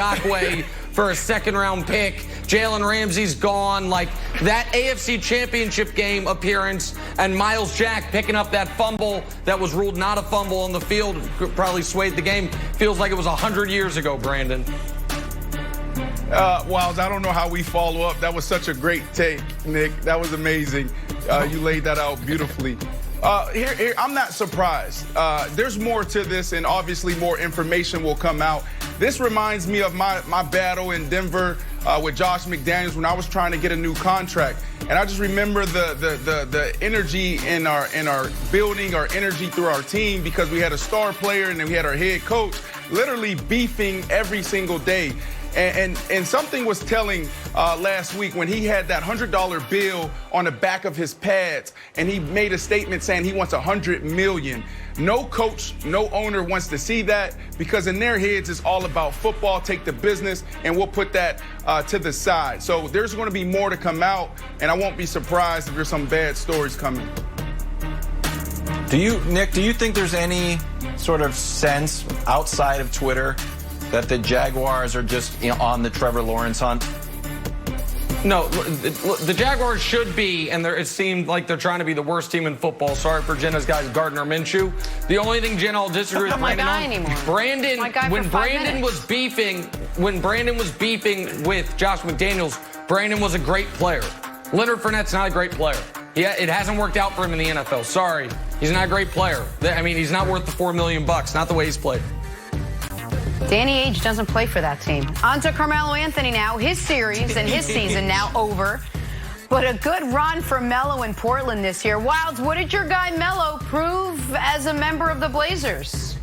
Way for a second-round pick. Jalen Ramsey's gone. Like, that AFC Championship game appearance and Miles Jack picking up that fumble that was ruled not a fumble on the field, probably swayed the game. Feels like it was 100 years ago, Brandon. Wiles, I don't know how we follow up. That was such a great take, Nick. That was amazing. You laid that out beautifully. Here, I'm not surprised. There's more to this, and obviously more information will come out. This reminds me of my battle in Denver with Josh McDaniels when I was trying to get a new contract. And I just remember the energy in our building, our energy through our team, because we had a star player and then we had our head coach literally beefing every single day. And something was telling last week when he had that $100 bill on the back of his pads, and he made a statement saying he wants $100 million. No coach, no owner wants to see that, because in their heads it's all about football, take the business, and we'll put that to the side. So there's going to be more to come out, and I won't be surprised if there's some bad stories coming. Nick, do you think there's any sort of sense outside of Twitter that the Jaguars are just on the Trevor Lawrence hunt? No, the Jaguars should be, and it seemed like they're trying to be the worst team in football. Sorry for Jenna's guys, Gardner Minshew. The only thing Jenna will disagree with Brandon on, when Brandon was beefing with Josh McDaniels, Brandon was a great player. Leonard Fournette's not a great player. Yeah, it hasn't worked out for him in the NFL. Sorry, he's not a great player. I mean, he's not worth the $4 million. Not the way he's played. Danny Ainge doesn't play for that team. On to Carmelo Anthony now. His series and his season now over. But a good run for Melo in Portland this year. Wilds, what did your guy Melo prove as a member of the Blazers?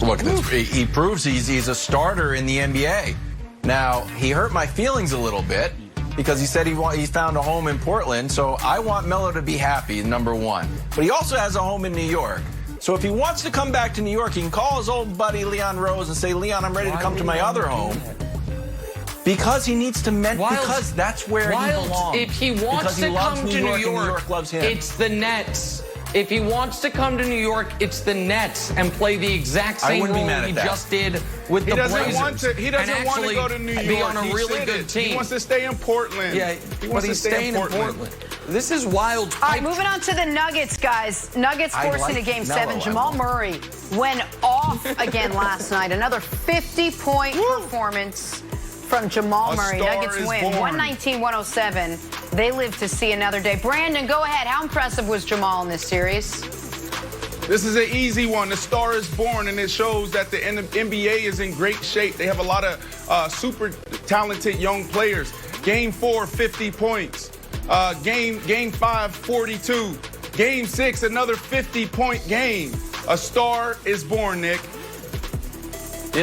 Look, he proves he's a starter in the NBA. Now, he hurt my feelings a little bit because he said he found a home in Portland. So I want Melo to be happy, number one. But he also has a home in New York. So if he wants to come back to New York, he can call his old buddy Leon Rose and say, Leon, I'm ready to come to my other home. Because he needs to because that's where he belongs. If he wants to come to New York, loves him. It's the Nets. If he wants to come to New York, it's the Nets and play the exact same role he just did with the Blazers. He doesn't want to go to New York. Be on a really good team. He wants to stay in Portland. Yeah, but he's staying in Portland. This is wild. All right, moving on to the Nuggets, guys. Nuggets forcing a Game 7. Jamal Murray went off again last night. Another 50-point performance from Jamal Murray. Nuggets win 119-107. They live to see another day. Brandon, go ahead. How impressive was Jamal in this series? This is an easy one. The star is born, and it shows that the NBA is in great shape. They have a lot of super talented young players. Game 4, 50 points. Game 5, 42. Game 6, another 50-point game. A star is born, Nick.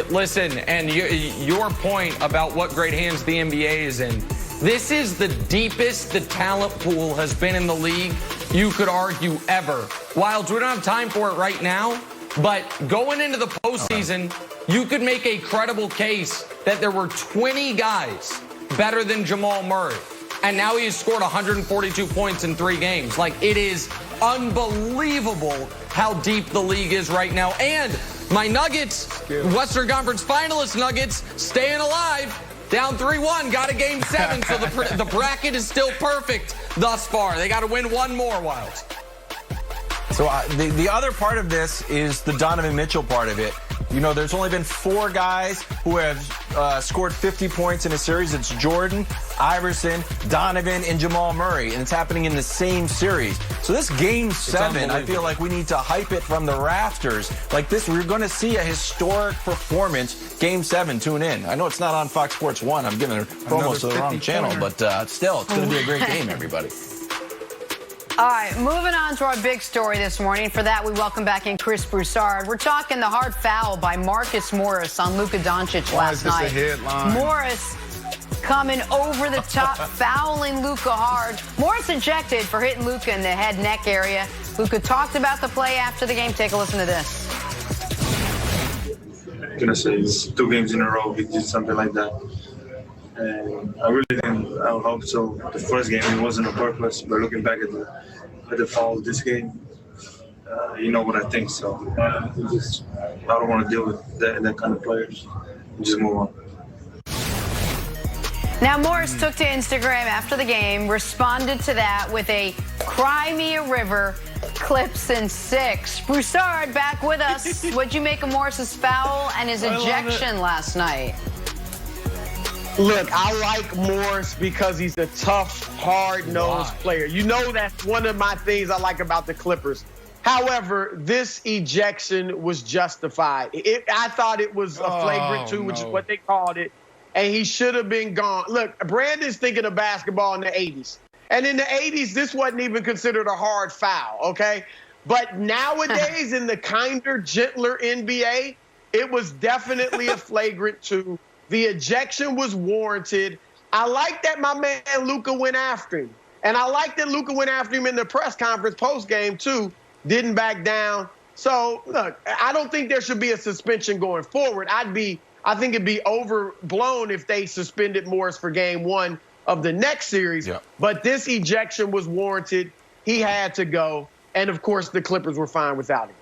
Listen, and your point about what great hands the NBA is in. This is the deepest the talent pool has been in the league, you could argue, ever. Wilds, we don't have time for it right now, but going into the postseason, you could make a credible case that there were 20 guys better than Jamal Murray. And now he has scored 142 points in 3 games. Like, it is unbelievable how deep the league is right now. And my Nuggets, Western Conference finalist Nuggets, staying alive. Down 3-1, got a Game 7, so the bracket is still perfect thus far. They got to win one more, Wilds. So the other part of this is the Donovan Mitchell part of it. You know, there's only been 4 guys who have scored 50 points in a series. It's Jordan, Iverson, Donovan, and Jamal Murray, and it's happening in the same series. So this Game 7, I feel like we need to hype it from the rafters. Like this, we're going to see a historic performance. Game 7, tune in. I know it's not on Fox Sports 1. I'm giving promos to the wrong channel, but still, it's going to be a great game, everybody. All right, moving on to our big story this morning. For that, we welcome back in Chris Broussard. We're talking the hard foul by Marcus Morris on Luka Doncic last night. Why is this a headline? Morris coming over the top, fouling Luka hard. Morris ejected for hitting Luka in the head neck area. Luka talked about the play after the game. Take a listen to this. I'm gonna say it's 2 games in a row we did something like that. And I really didn't. I hope so. The first game it wasn't on purpose, but looking back at the foul this game, you know what I think. So I don't want to deal with that kind of players. just move on. Now, Morris took to Instagram after the game, responded to that with a Cry Me a River, clips in 6. Broussard back with us. What'd you make of Morris's foul and his ejection last night? Look, I like Morris because he's a tough, hard-nosed player. You know that's one of my things I like about the Clippers. However, this ejection was justified. I thought it was a flagrant 2, which is what they called it, and he should have been gone. Look, Brandon's thinking of basketball in the 80s. And in the 80s, this wasn't even considered a hard foul, okay? But nowadays, in the kinder, gentler NBA, it was definitely a flagrant 2. The ejection was warranted. I like that my man Luka went after him. And I like that Luka went after him in the press conference post-game, too. Didn't back down. So, look, I don't think there should be a suspension going forward. I think it'd be overblown if they suspended Morris for game 1 of the next series. Yeah. But this ejection was warranted. He had to go. And, of course, the Clippers were fine without him.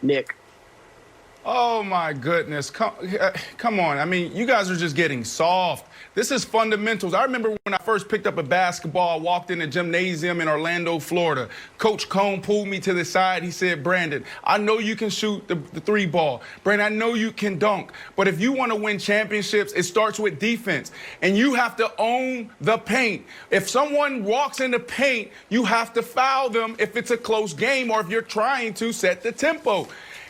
Nick. Oh, my goodness. Come on. I mean, you guys are just getting soft. This is fundamentals. I remember when I first picked up a basketball, I walked in a gymnasium in Orlando, Florida. Coach Cone pulled me to the side. He said, Brandon, I know you can shoot the 3-ball. Brandon, I know you can dunk. But if you want to win championships, it starts with defense. And you have to own the paint. If someone walks in the paint, you have to foul them if it's a close game or if you're trying to set the tempo.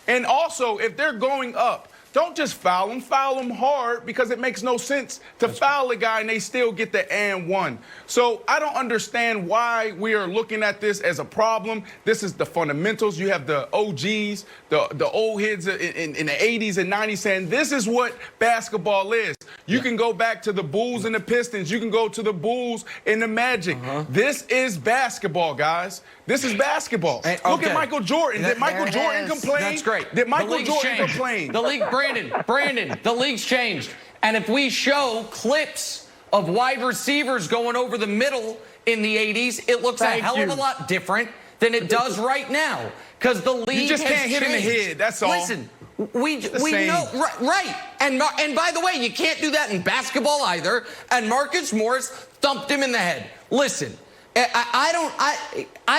And also, if they're going up, don't just foul them hard, because it makes no sense to foul a guy and they still get the and one. So I don't understand why we are looking at this as a problem. This is the fundamentals. You have the OGs, the old heads in the 80s and 90s saying this is what basketball is. You can go back to the Bulls and the Pistons. You can go to the Bulls and the Magic. This is basketball, guys. This is basketball. Hey, okay. Look at Michael Jordan. Did Michael Jordan complain? That's great. Did Michael Jordan complain? The league, Brandon, the league's changed. And if we show clips of wide receivers going over the middle in the 80s, it looks a hell of a lot different than it does right now. Because the league You just can't hit in the head, that's all. Listen, we know, right. And by the way, you can't do that in basketball either. And Marcus Morris thumped him in the head. Listen, I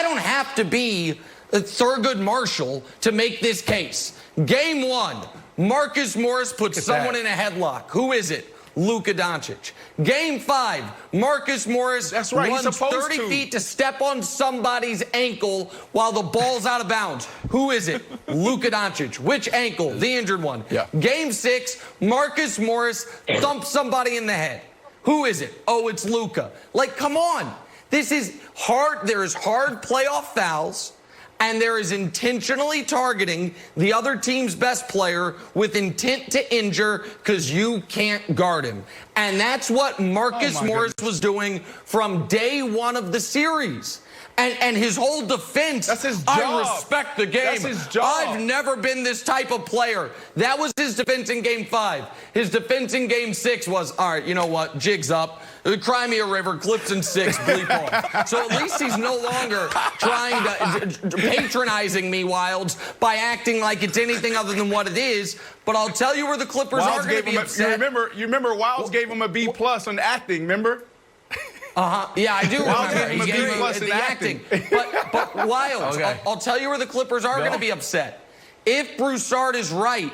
don't have to be Thurgood Marshall to make this case. Game 1, Marcus Morris puts someone in a headlock. Who is it? Luka Doncic. Game 5, Marcus Morris runs 30 feet to step on somebody's ankle while the ball's out of bounds. Who is it? Luka Doncic. Which ankle? The injured one. Yeah. Game 6, Marcus Morris thumps somebody in the head. Who is it? Oh, it's Luka. Like, come on. This is hard. There is hard playoff fouls, and there is intentionally targeting the other team's best player with intent to injure because you can't guard him. And that's what Marcus Morris was doing from day 1 of the series. And his whole defense, that's his job. I respect the game. That's his job. I've never been this type of player. That was his defense in Game 5. His defense in Game 6 was, all right, you know what, jig's up. Cry me a river, clips in 6, bleep on. So at least he's no longer trying to, patronizing me, Wilds, by acting like it's anything other than what it is. But I'll tell you where the Clippers are going to be upset. You remember Wilds gave him a B+ on acting, remember? Yeah, I do remember. He gave him the acting. But Wilds, I'll tell you where the Clippers are going to be upset. If Broussard is right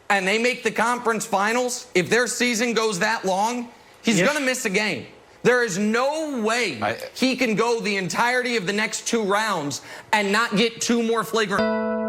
and they make the conference finals, if their season goes that long, he's going to miss a game. There is no way he can go the entirety of the next 2 rounds and not get 2 more flagrant.